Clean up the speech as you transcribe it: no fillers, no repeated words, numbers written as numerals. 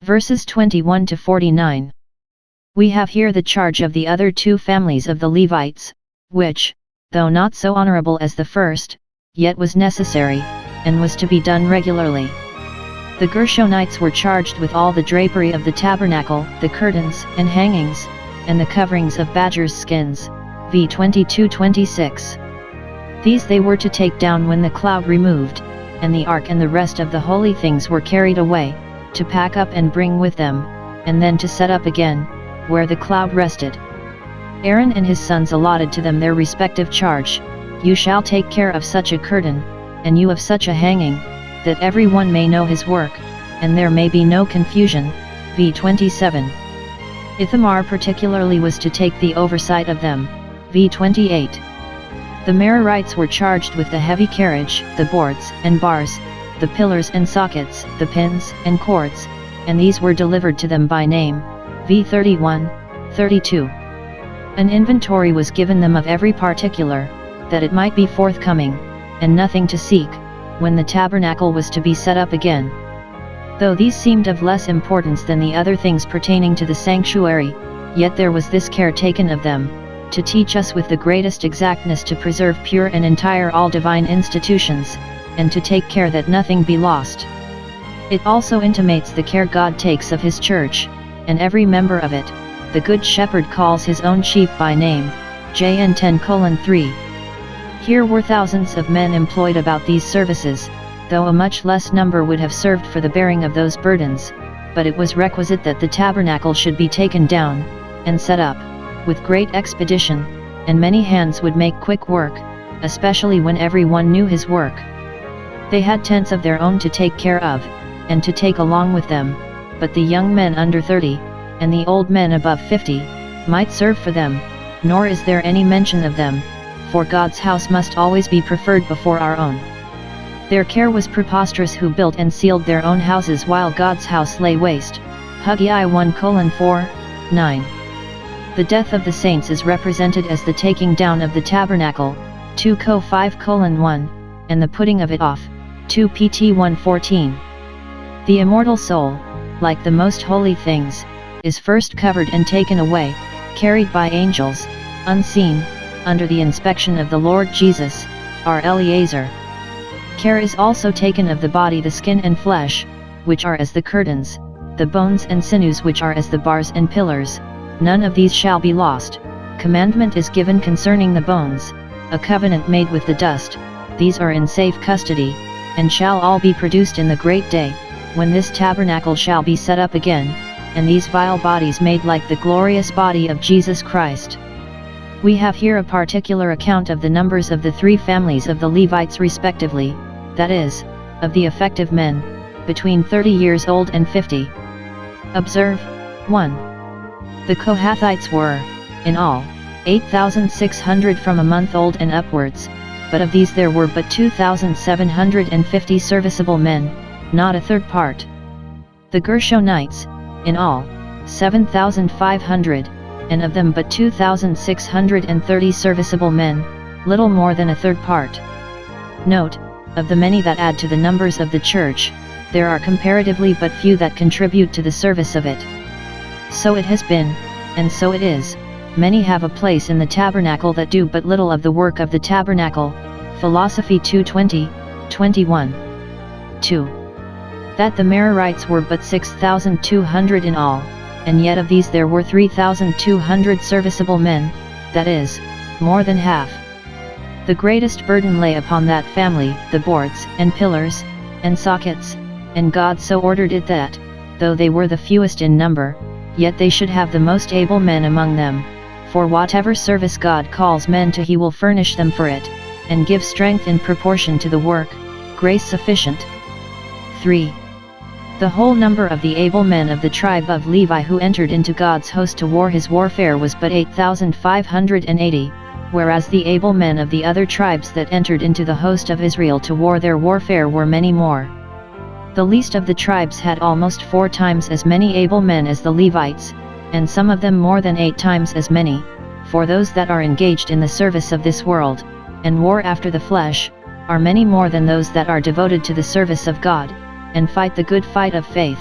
Verses 21 to 49. We have here the charge of the other two families of the Levites, which, though not so honorable as the first, yet was necessary, and was to be done regularly. The Gershonites were charged with all the drapery of the tabernacle, the curtains and hangings, and the coverings of badgers' skins. v. 22-26. These they were to take down when the cloud removed, and the ark and the rest of the holy things were carried away, to pack up and bring with them, and then to set up again, where the cloud rested. Aaron and his sons allotted to them their respective charge. You shall take care of such a curtain, and you of such a hanging, that every one may know his work, and there may be no confusion. v. 27. Ithamar particularly was to take the oversight of them. v. 28. The Merarites were charged with the heavy carriage, the boards and bars, the pillars and sockets, the pins and cords, and these were delivered to them by name. v. 31, 32. An inventory was given them of every particular, that it might be forthcoming, and nothing to seek, when the tabernacle was to be set up again. Though these seemed of less importance than the other things pertaining to the sanctuary, yet there was this care taken of them, to teach us with the greatest exactness to preserve pure and entire all divine institutions, and to take care that nothing be lost. It also intimates the care God takes of his church, and every member of it. The Good Shepherd calls his own sheep by name. Jn 10:3. Here were thousands of men employed about these services, though a much less number would have served for the bearing of those burdens, but it was requisite that the tabernacle should be taken down, and set up, with great expedition, and many hands would make quick work, especially when every one knew his work. They had tents of their own to take care of, and to take along with them, but the young men under 30, and the old men above 50, might serve for them, nor is there any mention of them, for God's house must always be preferred before our own. Their care was preposterous who built and sealed their own houses while God's house lay waste. Haggai 1:4, 9. The death of the saints is represented as the taking down of the tabernacle, 2 Co 5:1, and the putting of it off, 2 Pt 1:14. The immortal soul, like the most holy things, is first covered and taken away, carried by angels, unseen, under the inspection of the Lord Jesus, our Eliezer. Care is also taken of the body, the skin and flesh, which are as the curtains, the bones and sinews which are as the bars and pillars, none of these shall be lost. Commandment is given concerning the bones, a covenant made with the dust, these are in safe custody, and shall all be produced in the great day, when this tabernacle shall be set up again, and these vile bodies made like the glorious body of Jesus Christ. We have here a particular account of the numbers of the three families of the Levites respectively, that is, of the effective men, between 30 years old and 50. Observe, 1. The Kohathites were, in all, 8,600 from a month old and upwards, but of these there were but 2,750 serviceable men, not a third part. The Gershonites, in all, 7,500, and of them but 2,630 serviceable men, little more than a third part. Note, of the many that add to the numbers of the church, there are comparatively but few that contribute to the service of it. So it has been, and so it is, many have a place in the tabernacle that do but little of the work of the tabernacle. Philosophy 2:20, 21. 2. That the Merarites were but 6,200 in all, and yet of these there were 3,200 serviceable men, that is, more than half. The greatest burden lay upon that family, the boards and pillars, and sockets, and God so ordered it that, though they were the fewest in number, yet they should have the most able men among them, for whatever service God calls men to he will furnish them for it, and give strength in proportion to the work, grace sufficient. 3. The whole number of the able men of the tribe of Levi who entered into God's host to war his warfare was but 8,580, whereas the able men of the other tribes that entered into the host of Israel to war their warfare were many more. The least of the tribes had almost 4 times as many able men as the Levites, and some of them more than 8 times as many, for those that are engaged in the service of this world, and war after the flesh, are many more than those that are devoted to the service of God, and fight the good fight of faith.